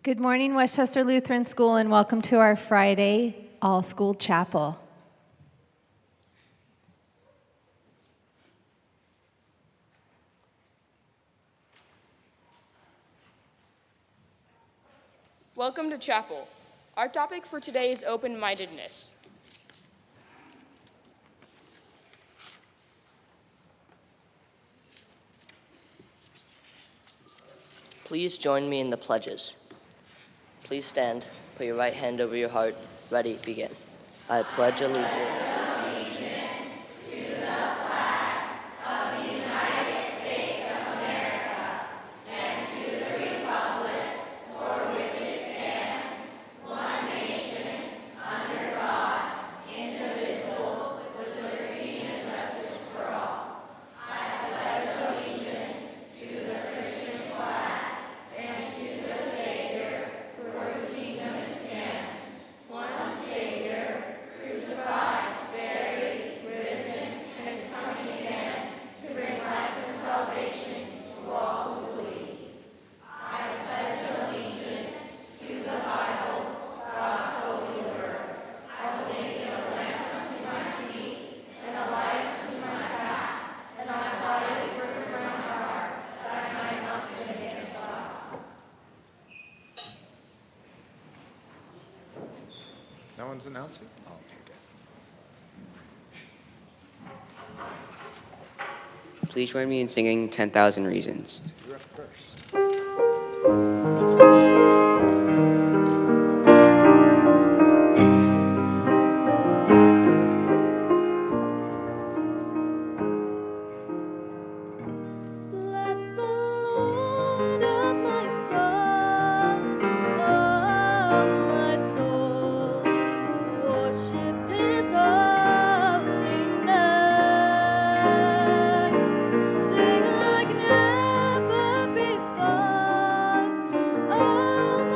Good morning, Westchester Lutheran School, and welcome to our Friday all-school chapel. Welcome to chapel. Our topic for today is open-mindedness. Please join me in the pledges. Please stand, put your right hand over your heart. Ready, begin. I pledge allegiance. No one's announcing? Oh, okay, Please join me in singing 10,000 Reasons. You're up first. Bless the Lord of my soul, worship His holy name, sing like never before. Oh,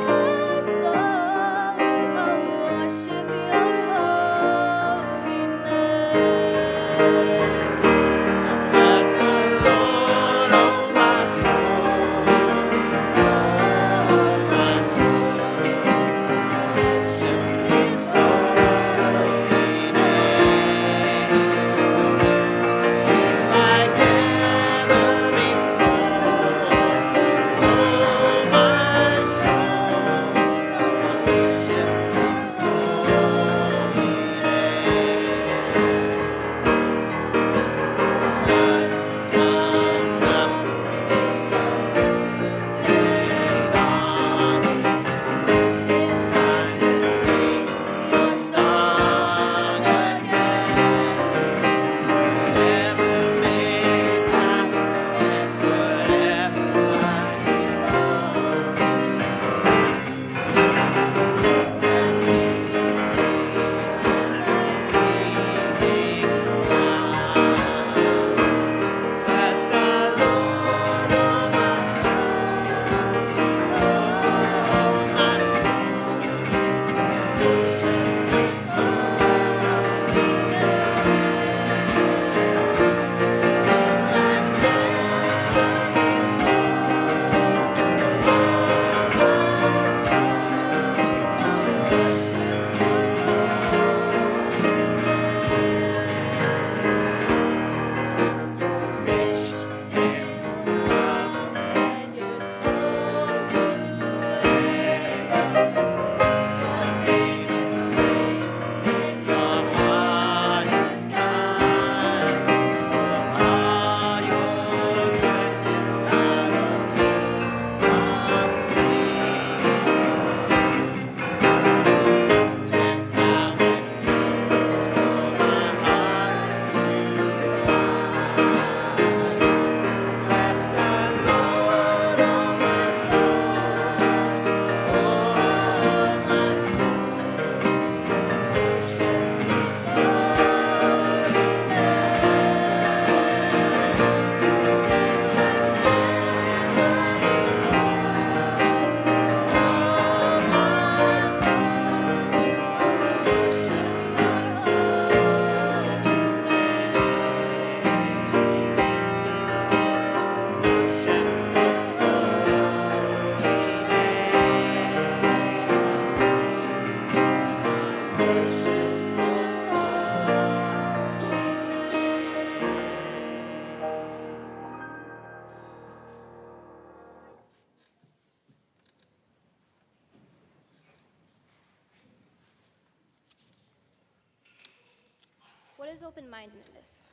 is open-mindedness?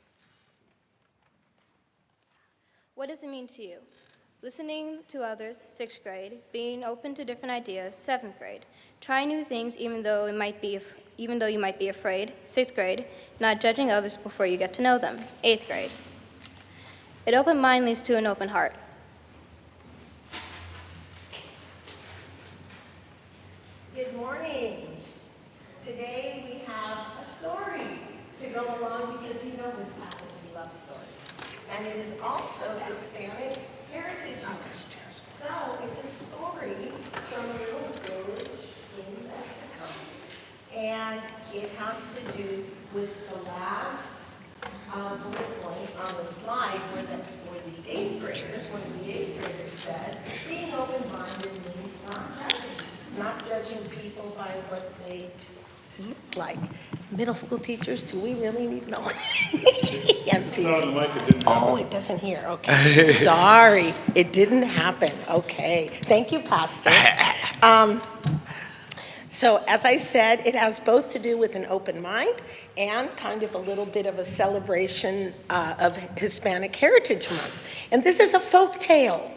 What does it mean to you? Listening to others, 6th grade. Being open to different ideas, 7th grade. Trying new things even though you might be afraid, 6th grade. Not judging others before you get to know them, 8th grade. An open mind leads to an open heart. Good morning. Today we have a story to go along because you know this passage, we love stories. And it is also Hispanic Heritage Month. So it's a story from a little village in Mexico. And it has to do with the last bullet point on the slide where the 8th graders, one of the 8th graders said, being open-minded means not judging people by what they look like. Middle school teachers, do we really need no? Oh, it doesn't hear, okay. Sorry, it didn't happen, okay. Thank you, Pastor. So as I said, it has both to do with an open mind and kind of a little bit of a celebration of Hispanic Heritage Month. And this is a folk tale.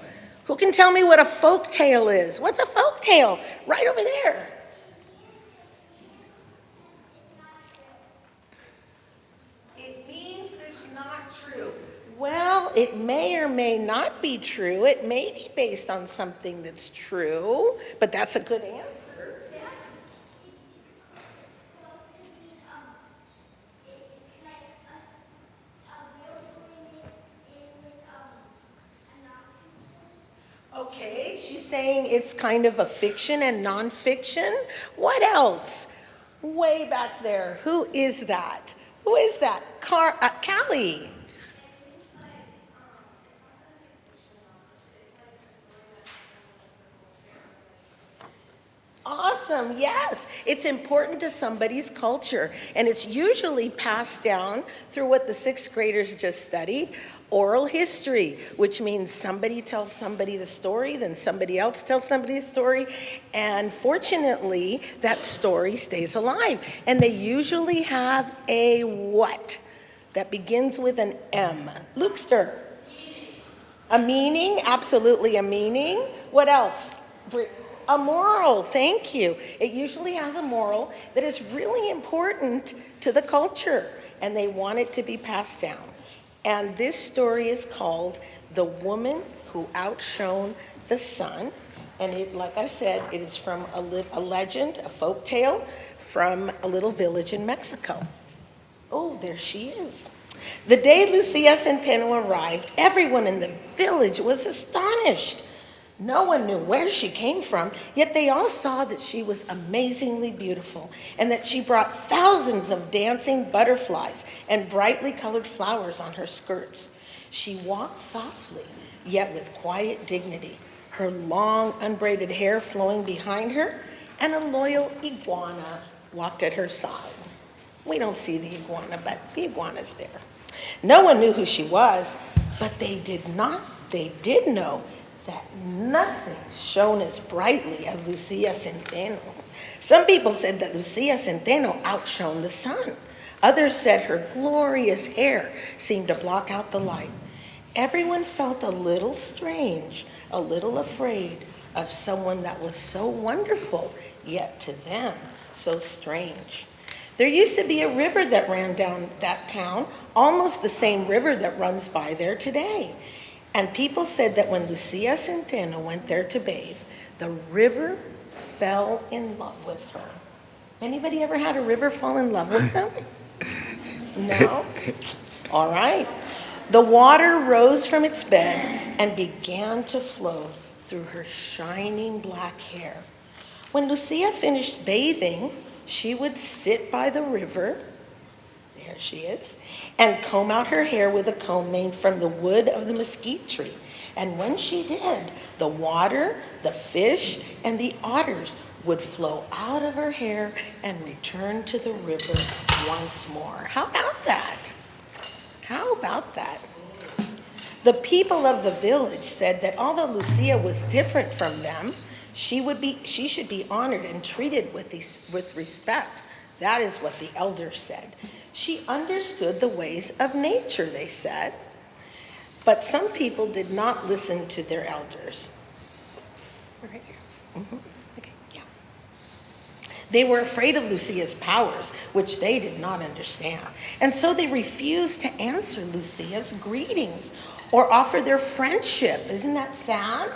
Who can tell me what a folk tale is? What's a folk tale? Right over there. It means that it's not true. Well, it may or may not be true. It may be based on something that's true, but that's a good answer. Okay, she's saying it's kind of a fiction and nonfiction. What else? Way back there, who is that? Who is that? Callie. Awesome, yes. It's important to somebody's culture, and it's usually passed down through what the 6th graders just studied, oral history, which means somebody tells somebody the story, then somebody else tells somebody the story, and fortunately, that story stays alive. And they usually have a what? That begins with an M. Lukester. A meaning, absolutely a meaning. What else? A moral, thank you. It usually has a moral that is really important to the culture, and they want it to be passed down. And this story is called The Woman Who Outshone the Sun. And it, like I said, it is from a legend, a folk tale from a little village in Mexico. Oh, there she is. The day Lucia Centeno arrived, everyone in the village was astonished. No one knew where she came from, yet they all saw that she was amazingly beautiful and that she brought thousands of dancing butterflies and brightly colored flowers on her skirts. She walked softly, yet with quiet dignity, her long unbraided hair flowing behind her, and a loyal iguana walked at her side. We don't see the iguana, but the iguana's there. No one knew who she was, but they did know that nothing shone as brightly as Lucia Centeno. Some people said that Lucia Centeno outshone the sun. Others said her glorious hair seemed to block out the light. Everyone felt a little strange, a little afraid of someone that was so wonderful, yet to them so strange. There used to be a river that ran down that town, almost the same river that runs by there today. And people said that when Lucia Centeno went there to bathe, the river fell in love with her. Anybody ever had a river fall in love with them? No? All right. The water rose from its bed and began to flow through her shining black hair. When Lucia finished bathing, she would sit by the river, there she is, and comb out her hair with a comb made from the wood of the mesquite tree. And when she did, the water, the fish, and the otters would flow out of her hair and return to the river once more. How about that? How about that? The people of the village said that although Lucia was different from them, she should be honored and treated with respect. That is what the elders said. She understood the ways of nature, they said. But some people did not listen to their elders. Right here. Okay, yeah. They were afraid of Lucia's powers, which they did not understand. And so they refused to answer Lucia's greetings or offer their friendship. Isn't that sad?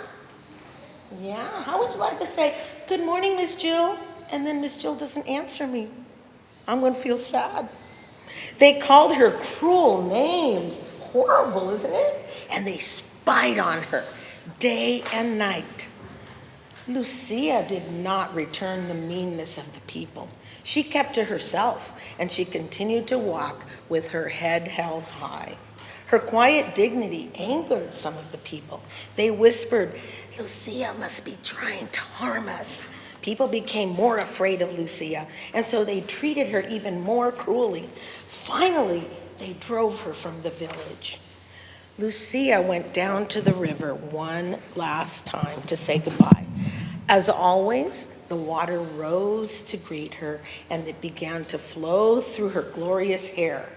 Yeah, how would you like to say, "Good morning, Miss Jill," and then Miss Jill doesn't answer me? I'm going to feel sad. They called her cruel names. Horrible, isn't it? And they spied on her day and night. Lucia did not return the meanness of the people. She kept to herself, and she continued to walk with her head held high. Her quiet dignity angered some of the people. They whispered, "Lucia must be trying to harm us." People became more afraid of Lucia, and so they treated her even more cruelly. Finally, they drove her from the village. Lucia went down to the river one last time to say goodbye. As always, the water rose to greet her, and it began to flow through her glorious hair.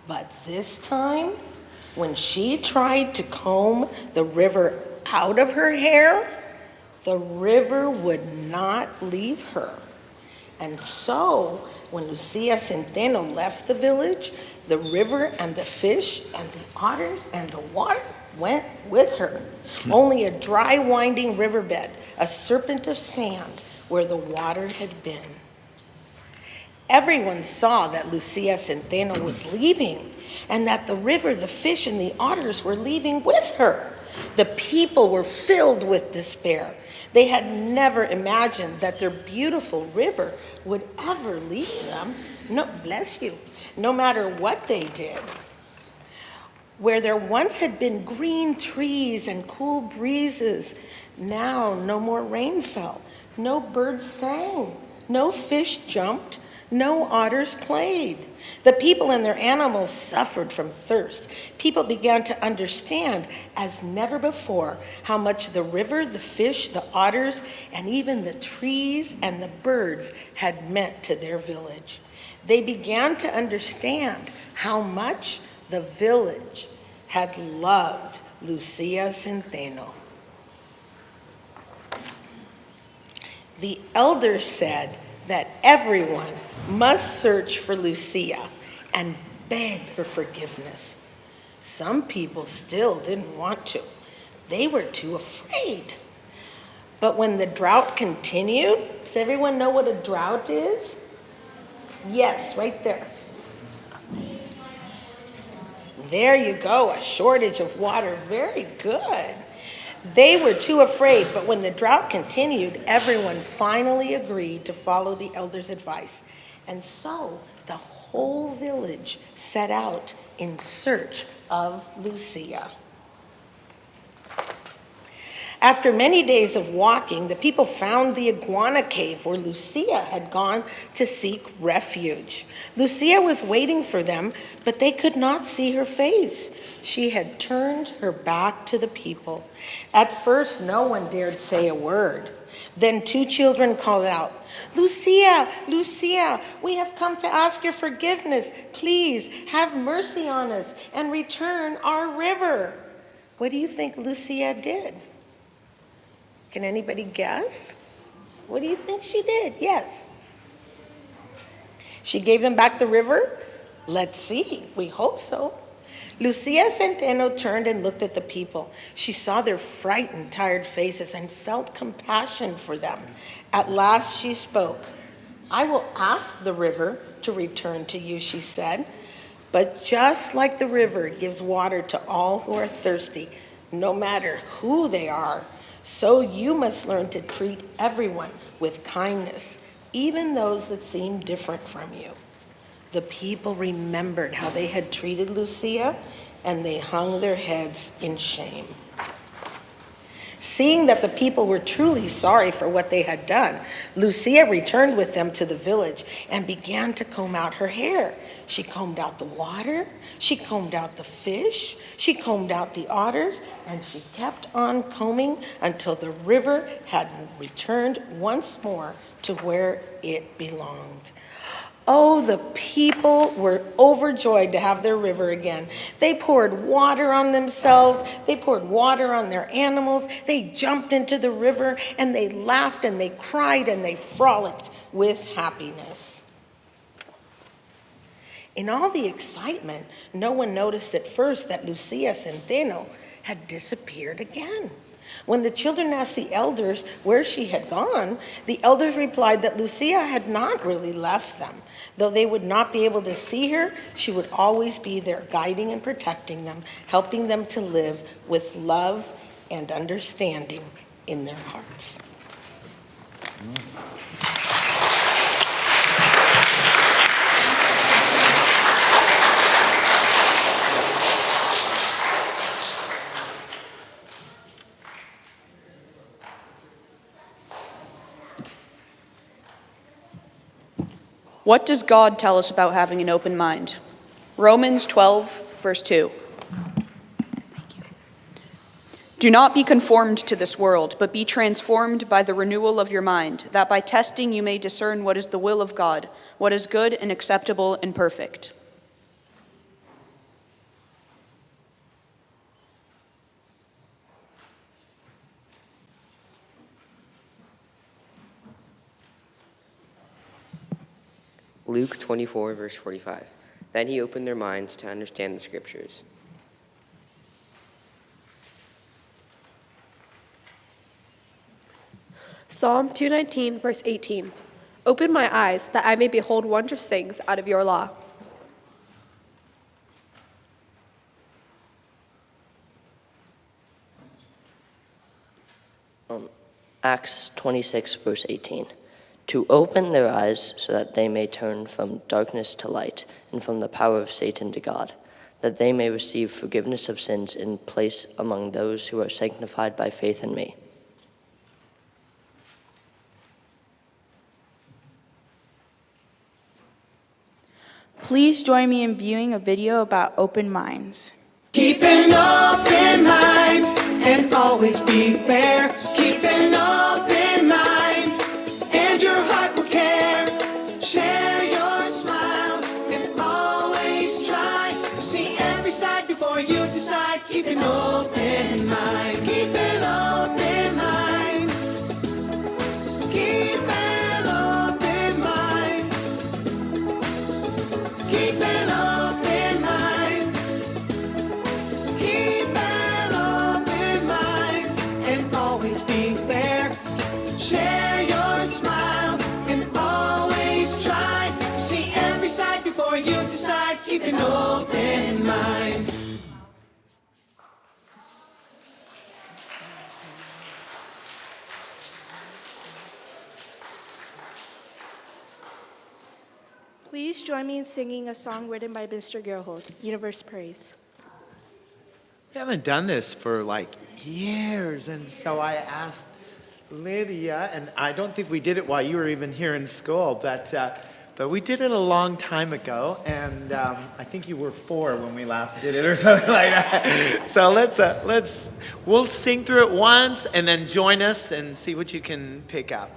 But this time, when she tried to comb the river out of her hair, the river would not leave her. And so, when Lucia Centeno left the village, the river and the fish and the otters and the water went with her. Only a dry, winding riverbed, a serpent of sand where the water had been. Everyone saw that Lucia Centeno was leaving, and that the river, the fish, and the otters were leaving with her. The people were filled with despair. They had never imagined that their beautiful river would ever leave them. No, bless you, no matter what they did. Where there once had been green trees and cool breezes, now no more rain fell, no birds sang, no fish jumped, no otters played. The people and their animals suffered from thirst. People began to understand, as never before, how much the river, the fish, the otters, and even the trees and the birds had meant to their village. They began to understand how much the village had loved Lucia Centeno. The elders said that everyone must search for Lucia and beg her forgiveness. Some people still didn't want to. They were too afraid. But when the drought continued, does everyone know what a drought is? Yes, right there. There you go, a shortage of water. Very good. They were too afraid, but when the drought continued, everyone finally agreed to follow the elders' advice. And so the whole village set out in search of Lucia. After many days of walking, the people found the iguana cave where Lucia had gone to seek refuge. Lucia was waiting for them, but they could not see her face. She had turned her back to the people. At first, no one dared say a word. Then two children called out, "Lucia, Lucia, we have come to ask your forgiveness. Please have mercy on us and return our river." What do you think Lucia did? Can anybody guess? What do you think she did? Yes. She gave them back the river? Let's see. We hope so. Lucia Centeno turned and looked at the people. She saw their frightened, tired faces and felt compassion for them. At last she spoke. "I will ask the river to return to you," she said. "But just like the river gives water to all who are thirsty, no matter who they are, so you must learn to treat everyone with kindness, even those that seem different from you." The people remembered how they had treated Lucia, and they hung their heads in shame. Seeing that the people were truly sorry for what they had done, Lucia returned with them to the village and began to comb out her hair. She combed out the water, she combed out the fish, she combed out the otters, and she kept on combing until the river had returned once more to where it belonged. Oh, the people were overjoyed to have their river again. They poured water on themselves. They poured water on their animals. They jumped into the river and they laughed and they cried and they frolicked with happiness. In all the excitement, no one noticed at first that Lucia Centeno had disappeared again. When the children asked the elders where she had gone, the elders replied that Lucia had not really left them. Though they would not be able to see her, she would always be there, guiding and protecting them, helping them to live with love and understanding in their hearts. What does God tell us about having an open mind? Romans 12, verse 2. Do not be conformed to this world, but be transformed by the renewal of your mind, that by testing you may discern what is the will of God, what is good and acceptable and perfect. Luke 24, verse 45. Then he opened their minds to understand the scriptures. Psalm 219, verse 18. Open my eyes that I may behold wondrous things out of your law. Acts 26, verse 18. To open their eyes so that they may turn from darkness to light and from the power of Satan to God, that they may receive forgiveness of sins and place among those who are sanctified by faith in me. Please join me in viewing a video about open minds. Keep an open mind and always be fair. Keep an open mind and your heart will care. Share your smile and always try to see every side before you decide. Keep an open mind. Keep an open mind. Keep an open mind. Keep an open mind. Keep an open mind and always be fair. Share your smile and always try to see every side before you decide. Keep an open mind. Please join me in singing a song written by Mr. Gerhold, Universe Praise. We haven't done this for like years, and so I asked Lydia, and I don't think we did it while you were even here in school, but we did it a long time ago, and I think you were 4 when we last did it, or something like that. So we'll sing through it once, and then join us and see what you can pick up.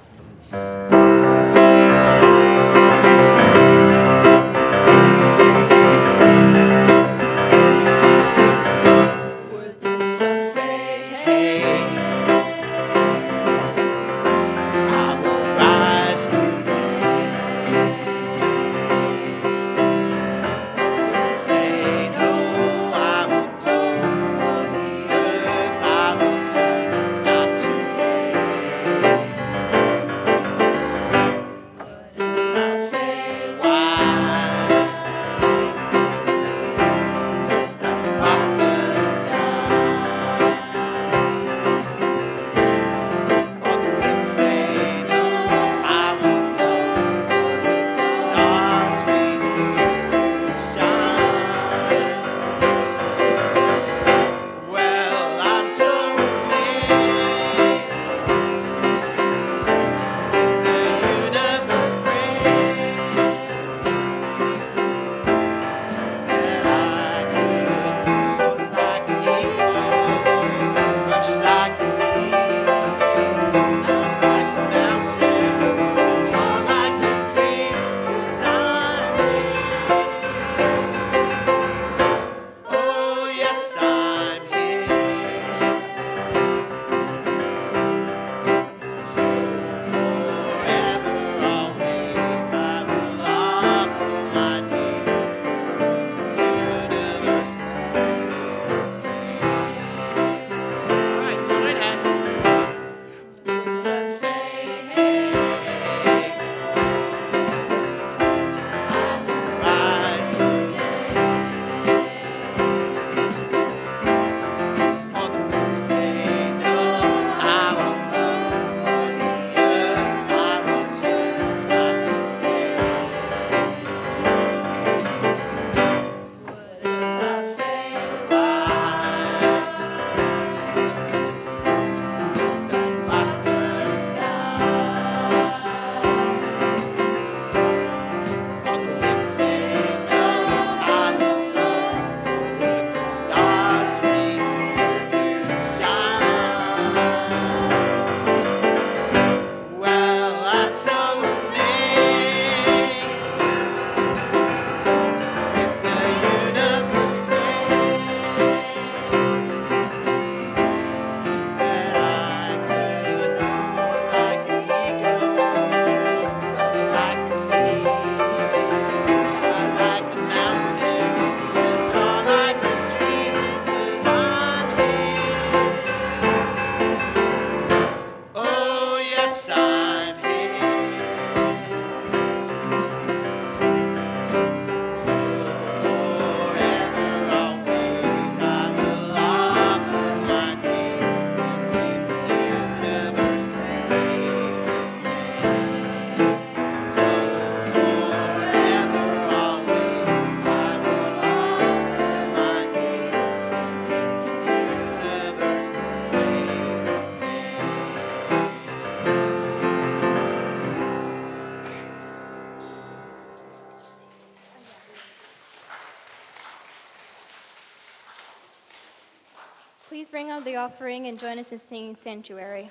bring out the offering and join us in singing Sanctuary.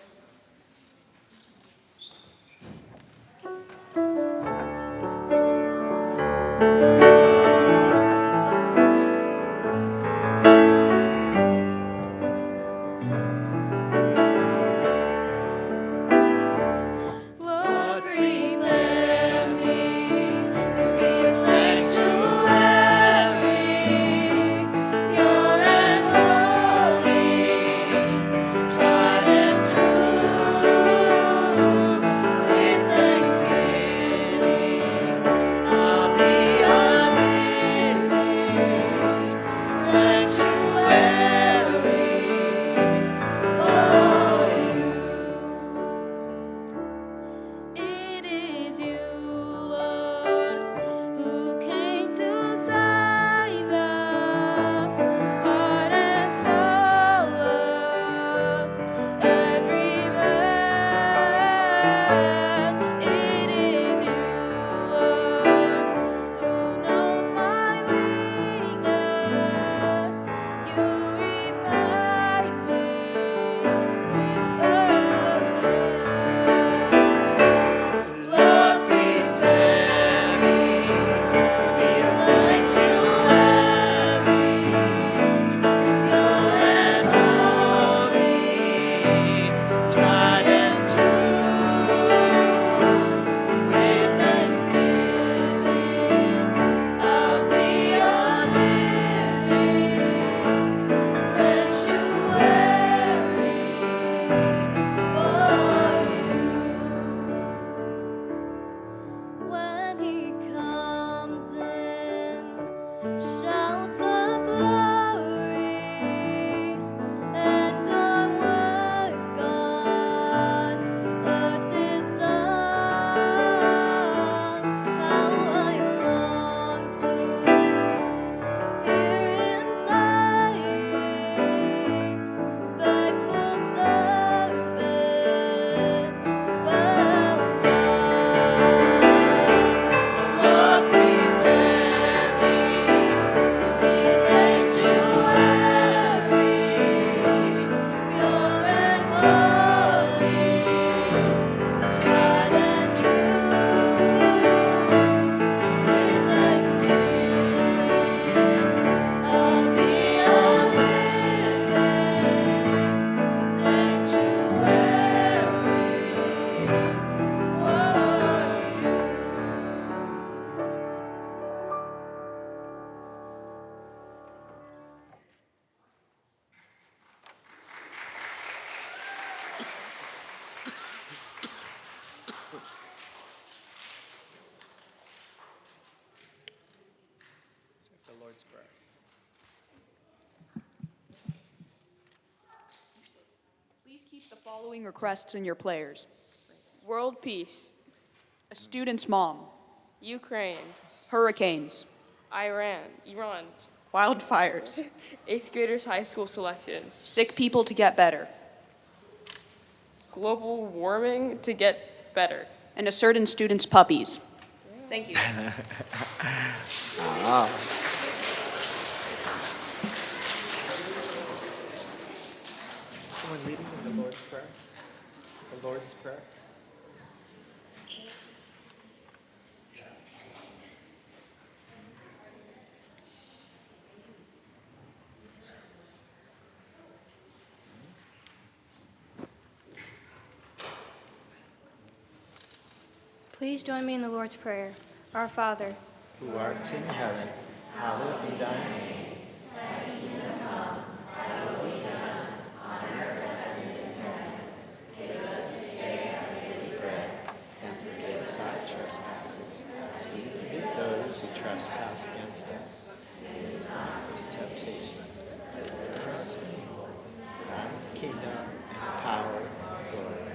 Lord, prepare me to be a sanctuary, pure and holy, tried and true. With thanksgiving, I'll be a living sanctuary for you. It is you, Lord, who came to save the heart and soul of every man. It is you, Lord, who knows my weakness. You refine me with goodness. Lord, prepare me to be a sanctuary, pure and holy, tried and true. With thanksgiving, I'll be a living sanctuary for you. When he comes in shouts of glory, and our work on earth is done, how I long to hear him saying, faithful servant, well done. Lord, prepare me to be a sanctuary, pure and holy, tried and true. With thanksgiving, I'll be a living sanctuary for you. The Lord's Prayer. Please keep the following requests in your prayers. World peace, A student's mom, Ukraine, hurricanes, Iran, wildfires, 8th graders high school selections, sick people to get better, global warming to get better. and a certain student's puppies. Thank you. Someone leading in the Lord's Prayer? The Lord's Prayer? Please join me in the Lord's Prayer. Our Father, Who art in heaven, hallowed be thy name. And forgive us our trespasses, as we forgive those who trespass against us. Lead us not into temptation, but deliver us from evil. For thine is the kingdom, and the power, and the glory.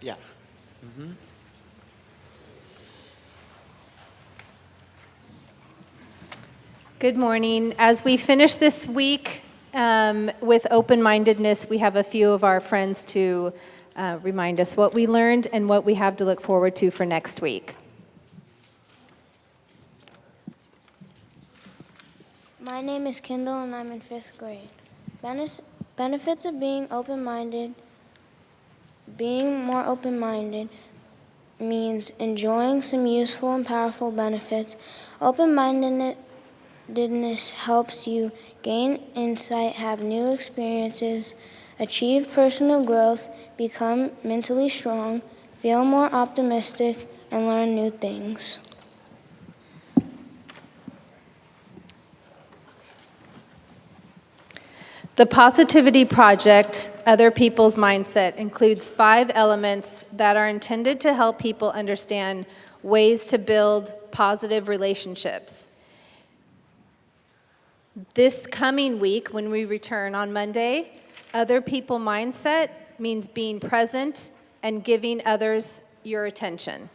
Yeah. Good morning. As we finish this week with open-mindedness, we have a few of our friends to remind us what we learned and what we have to look forward to for next week. My name is Kendall and I'm in 5th grade. Benefits of being open-minded. Being more open-minded means enjoying some useful and powerful benefits. Open-mindedness helps you gain insight, have new experiences, achieve personal growth, become mentally strong, feel more optimistic, and learn new things. The Positivity Project, Other People's Mindset, includes 5 elements that are intended to help people understand ways to build positive relationships. This coming week, when we return on Monday, Other People Mindset means being present and giving others your attention.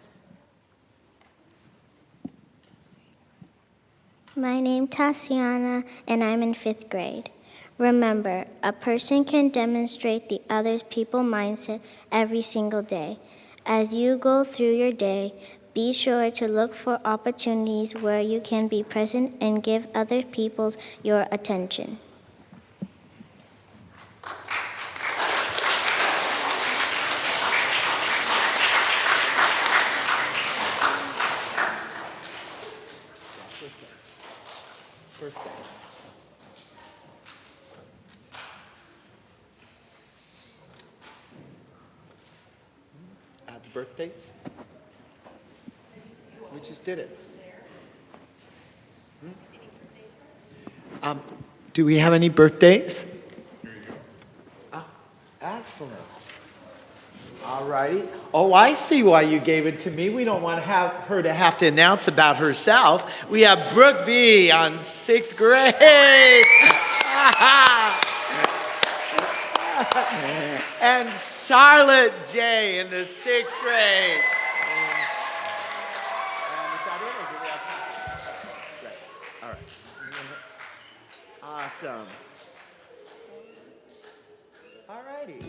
My name's Tatiana, and I'm in 5th grade. Remember, a person can demonstrate the other people mindset every single day. As you go through your day, be sure to look for opportunities where you can be present and give other people your attention. Birthdays? We just did it. Do we have any birthdays? Excellent. All righty. Oh, I see why you gave it to me. We don't want her to have to announce about herself. We have Brooke B. on 6th grade. And Charlotte J. in the 6th grade. Is that it, or do we have time? Great. All right. Awesome. All righty.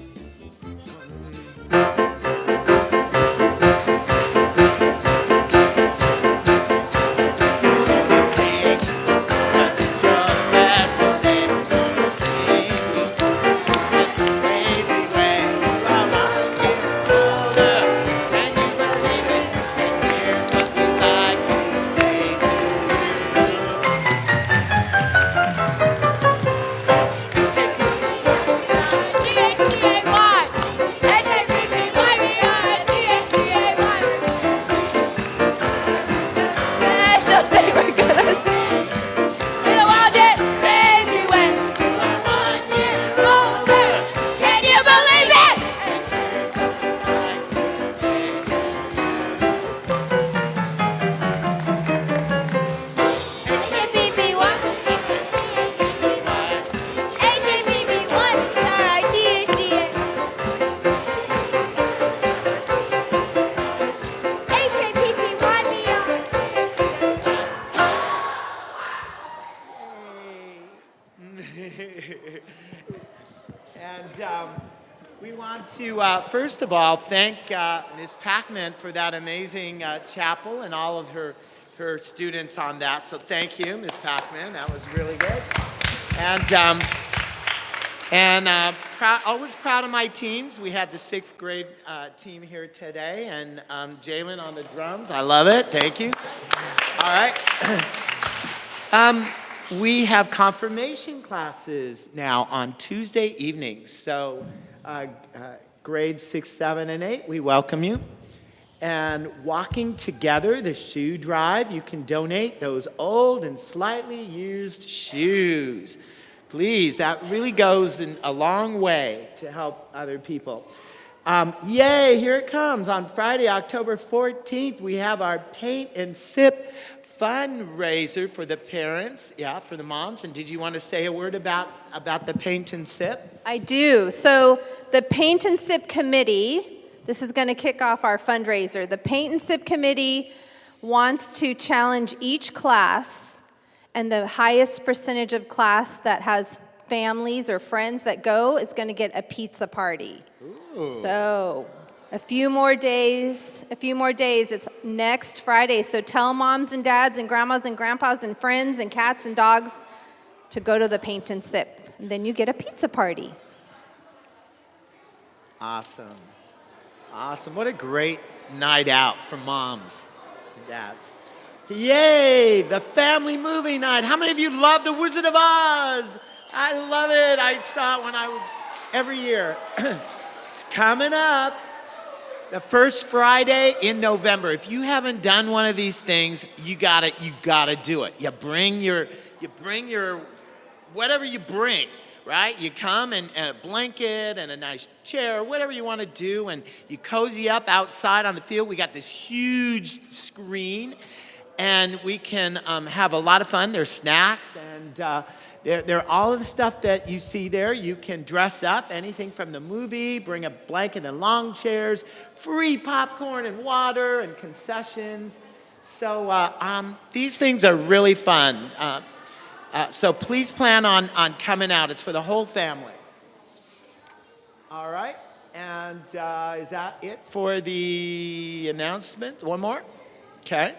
And we want to, first of all, thank Ms. Packman for that amazing chapel and all of her students on that. So thank you, Ms. Packman. That was really good. And always proud of my teams. We had the 6th grade team here today, and Jalen on the drums. I love it. Thank you. All right. We have confirmation classes now on Tuesday evenings. So grades 6, 7, and 8, we welcome you. And walking together, the shoe drive, you can donate those old and slightly used shoes. Please, that really goes a long way to help other people. Yay, here it comes. On Friday, October 14th, we have our Paint and Sip fundraiser for the parents, for the moms. And did you want to say a word about the Paint and Sip? I do. So the Paint and Sip Committee, this is going to kick off our fundraiser. The Paint and Sip Committee wants to challenge each class, and the highest percentage of class that has families or friends that go is going to get a pizza party. Ooh. So a few more days. It's next Friday. So tell moms and dads and grandmas and grandpas and friends and cats and dogs to go to the paint and sip. And then you get a pizza party. Awesome. Awesome. What a great night out for moms and dads. Yay, the family movie night. How many of you love The Wizard of Oz? I love it. I saw it when I was every year. It's coming up. The first Friday in November. If you haven't done one of these things, you gotta do it. You bring your whatever you bring, right? You come and a blanket and a nice chair, whatever you want to do, and you cozy up outside on the field. We got this huge screen, and we can have a lot of fun. There's snacks, and they're all of the stuff that you see there. You can dress up, anything from the movie, bring a blanket and lawn chairs, free popcorn and water and concessions. So these things are really fun. So please plan on coming out. It's for the whole family. All right, and is that it for the announcement? One more? Okay.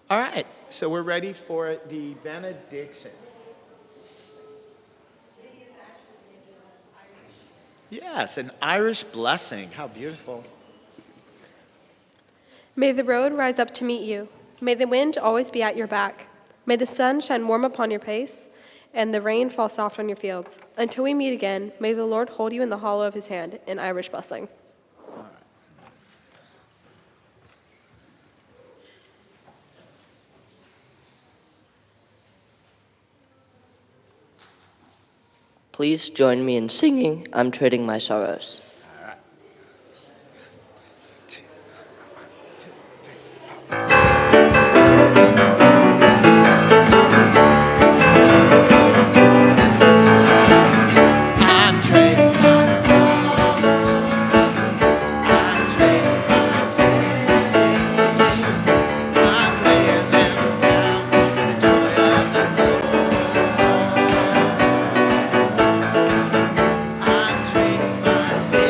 All right, so we're ready for the benediction. Yes, an Irish blessing. How beautiful. May the road rise up to meet you. May the wind always be at your back. May the sun shine warm upon your face, and the rain fall soft on your fields. Until we meet again, may the Lord hold you in the hollow of his hand, an Irish blessing. Please join me in singing I'm Trading My Sorrows. Say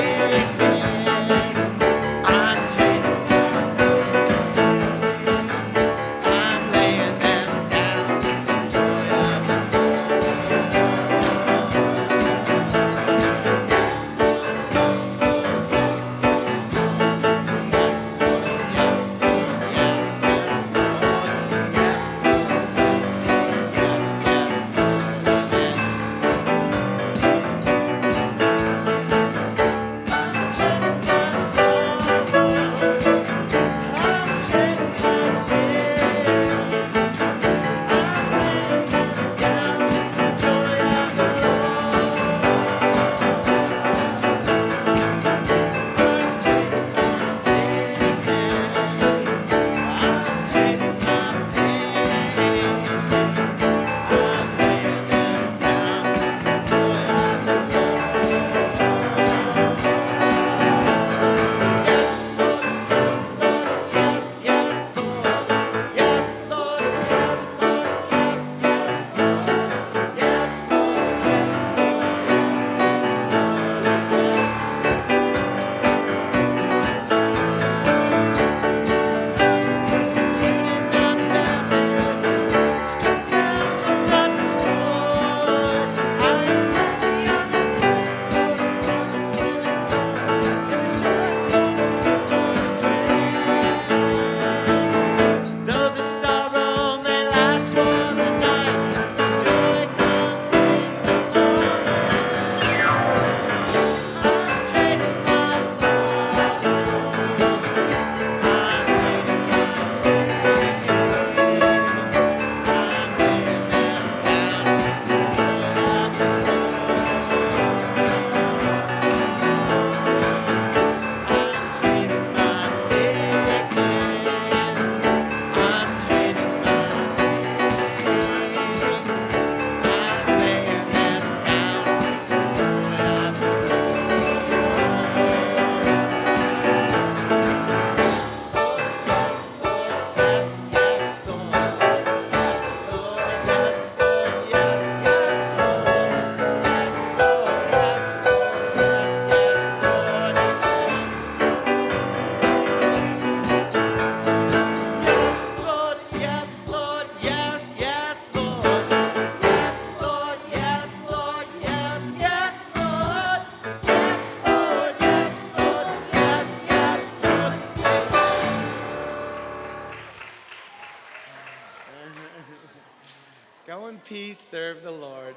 Go in peace, serve the Lord.